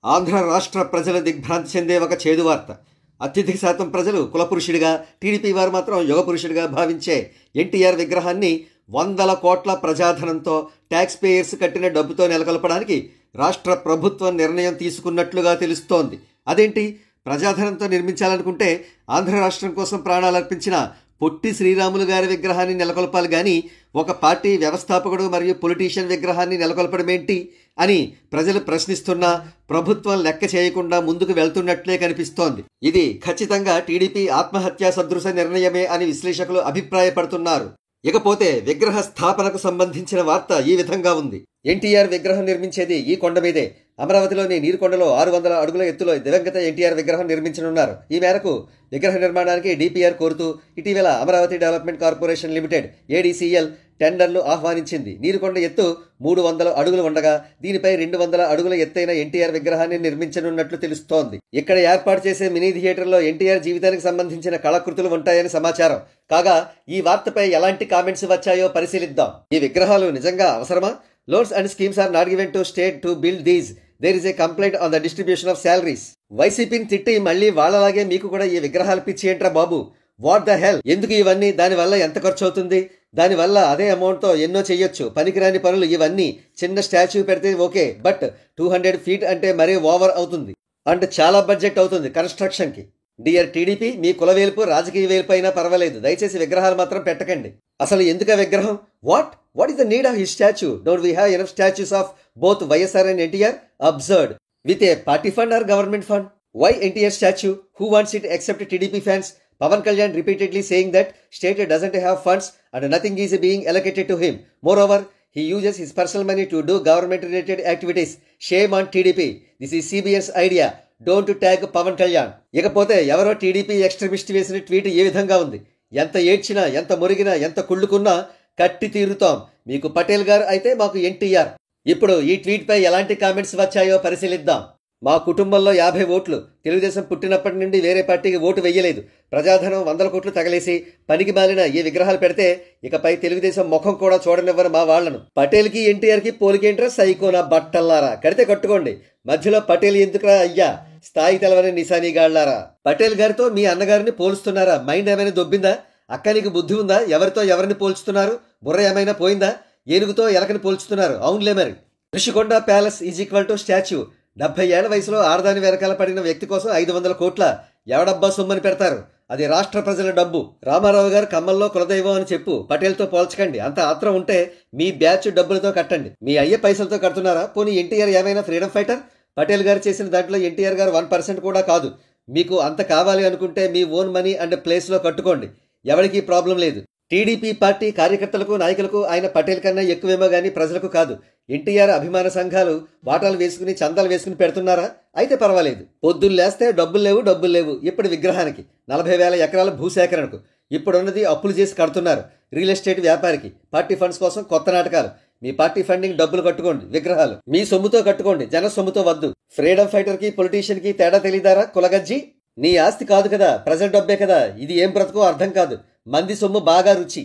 ఆంధ్ర రాష్ట్ర ప్రజలు దిగ్భ్రాంతి చెందే ఒక చేదు వార్త. అత్యధిక శాతం ప్రజలు కులపురుషుడిగా, టీడీపీ వారు మాత్రం యుగపురుషుడిగా భావించే ఎన్టీఆర్ విగ్రహాన్ని 100 కోట్ల ప్రజాధనంతో ట్యాక్స్ పేయర్స్ కట్టిన డబ్బుతో నెలకొల్పడానికి రాష్ట్ర ప్రభుత్వం నిర్ణయం తీసుకున్నట్లుగా తెలుస్తోంది. అదేంటి, ప్రజాధనంతో నిర్మించాలనుకుంటే ఆంధ్ర రాష్ట్రం కోసం ప్రాణాలర్పించిన పొట్టి శ్రీరాములు గారి విగ్రహాన్ని నెలకొల్పాలి కానీ ఒక పార్టీ వ్యవస్థాపకుడు మరియు పొలిటీషియన్ విగ్రహాన్ని నెలకొల్పడమేంటి అని ప్రజలు ప్రశ్నిస్తున్నా ప్రభుత్వం లెక్క చేయకుండా ముందుకు వెళ్తున్నట్లే కనిపిస్తోంది. ఇది ఖచ్చితంగా టీడీపీ ఆత్మహత్యా సదృశ నిర్ణయమే అని విశ్లేషకులు అభిప్రాయపడుతున్నారు. ఇకపోతే విగ్రహ స్థాపనకు సంబంధించిన వార్త ఈ విధంగా ఉంది. ఎన్టీఆర్ విగ్రహం నిర్మించేది ఈ కొండ మీదే. అమరావతిలోని నీరుకొండలో 600 అడుగుల ఎత్తులో దివంగత ఎన్టీఆర్ విగ్రహం నిర్మించనున్నారు. ఈ మేరకు విగ్రహ నిర్మాణానికి డిపిఆర్ కోరుతూ ఇటీవల Amaravati development corporation limited ADCL టెండర్లు ఆహ్వానించింది. నీరుకొండ ఎత్తు 300 అడుగులు ఉండగా దీనిపై 200 అడుగుల ఎత్తైన ఎన్టీఆర్ విగ్రహాన్ని నిర్మించనున్నట్లు తెలుస్తోంది. ఇక్కడ ఏర్పాటు చేసే మినీ థియేటర్లో ఎన్టీఆర్ జీవితానికి సంబంధించిన కళాకృతులు ఉంటాయని సమాచారం. కాగా ఈ వార్తపై ఎలాంటి కామెంట్స్ వచ్చాయో పరిశీలిద్దాం. ఈ విగ్రహాలు నిజంగా అవసరమా? Loans and schemes are not given to state to build these. There is a complaint on the distribution of salaries. వైసీపీని తిట్టి మళ్ళీ వాళ్ళలాగే మీకు కూడా ఈ విగ్రహాలు పిచ్చి ఏంట్రా బాబు? What the hell? ఎందుకు ఇవన్నీ? దానివల్ల ఎంత ఖర్చు అవుతుంది? దానివల్ల అదే అమౌంట్తో ఎన్నో చెయ్యొచ్చు. పనికిరాని పనులు ఇవన్నీ. చిన్న స్టాచ్యూ పెడితే ఓకే, బట్ 200 feet అంటే మరీ ఓవర్ అవుతుంది అండ్ చాలా బడ్జెట్ అవుతుంది కన్స్ట్రక్షన్కి. డియర్ టీడీపీ, మీ కుల వేల్పు రాజకీయ వేల్పు అయినా పర్వాలేదు, దయచేసి విగ్రహాలు మాత్రం పెట్టకండి. అసలు ఎందుకు విగ్రహం? What is the need of his statue? Don't we have enough statues of both YSR and NTR? Absurd. With a party fund or government fund? Why NTR statue? Who wants it except TDP fans? Pavan Kalyan repeatedly saying that state doesn't have funds and nothing is being allocated to him. Moreover, he uses his personal money to do government related activities. Shame on TDP. This is CBN's idea. Don't tag Pavan Kalyan. ఇకపోతే ఎవరో TDP extremist వేసిన tweet ఏ విధంగా ఉంది? ఎంత ఏడ్చినా, ఎంత మురిగినా, ఎంత కుళ్ళుకున్నా కట్టి తీరుతాం. మీకు పటేల్ గారు అయితే మాకు ఎన్టీఆర్. ఇప్పుడు ఈ ట్వీట్ పై ఎలాంటి కామెంట్స్ వచ్చాయో పరిశీలిద్దాం. మా కుటుంబంలో 50 ఓట్లు. తెలుగుదేశం పుట్టినప్పటి నుండి వేరే పార్టీకి ఓటు వెయ్యలేదు. ప్రజాధనం 100 కోట్లు తగలేసి పనికి మాలిన ఈ విగ్రహాలు పెడితే ఇకపై తెలుగుదేశం ముఖం కూడా చూడనివ్వరు మా వాళ్లను. పటేల్కి ఎన్టీఆర్కి పోలికేంట్రా సైకోనా బట్టల్లారా? కడితే కట్టుకోండి, మధ్యలో పటేల్ ఎందుకురా అయ్యా? స్థాయి తెలవని నిశానీగాళ్లారా. పటేల్ గారితో మీ అన్నగారిని పోలుస్తున్నారా? మైండ్ ఏమైనా దొబ్బిందా? అక్క నీకు బుద్ధి ఉందా? ఎవరితో ఎవరిని పోల్చుతున్నారు? బుర్ర ఏమైనా పోయిందా? ఏనుగుతో ఎలకని పోల్చుతున్నారు. అవునులే మరి. Rushikonda palace is equal to statue. 70 ఏళ్ల వయసులో ఆడదాని వెనకాల పడిన వ్యక్తి కోసం 500 కోట్ల ఎవడబ్బా సొమ్మని పెడతారు? అది రాష్ట్ర ప్రజల డబ్బు. రామారావు గారు కమ్మల్లో కులదైవం అని చెప్పు, పటేల్తో పోల్చకండి. అంత ఆత్రం ఉంటే మీ బ్యాచ్ డబ్బులతో కట్టండి. మీ అయ్యే పైసలతో కడుతున్నారా? పోనీ ఎన్టీఆర్ ఏమైనా ఫ్రీడమ్ ఫైటర్? పటేల్ గారు చేసిన దాంట్లో ఎన్టీఆర్ గారు 1% కూడా కాదు. మీకు అంత కావాలి అనుకుంటే మీ ఓన్ మనీ అండ్ ప్లేస్లో కట్టుకోండి, ఎవరికీ ప్రాబ్లం లేదు. టీడీపీ పార్టీ కార్యకర్తలకు, నాయకులకు ఆయన పటేల్ కన్నా ఎక్కువేమో కానీ ప్రజలకు కాదు. ఎన్టీఆర్ అభిమాన సంఘాలు వాటాలు వేసుకుని చందాలు వేసుకుని పెడుతున్నారా? అయితే పర్వాలేదు. పొద్దున్న లేస్తే డబ్బులు లేవు. ఇప్పుడు విగ్రహానికి 40,000 ఎకరాల భూసేకరణకు ఇప్పుడున్నది అప్పులు చేసి కడుతున్నారు. రియల్ ఎస్టేట్ వ్యాపారికి పార్టీ ఫండ్స్ కోసం కొత్త నాటకాలు. మీ పార్టీ ఫండింగ్ డబ్బులు కట్టుకోండి, విగ్రహాలు మీ సొమ్ముతో కట్టుకోండి, జన సొమ్ముతో వద్దు. ఫ్రీడమ్ ఫైటర్ కి పొలిటీషియన్ కి తేడా తెలియదారా కులగజ్జి? నీ ఆస్తి కాదు కదా, ప్రజల డబ్బే కదా. ఇది ఏం బ్రతుకో అర్థం కాదు. మంది సొమ్ము బాగా రుచి.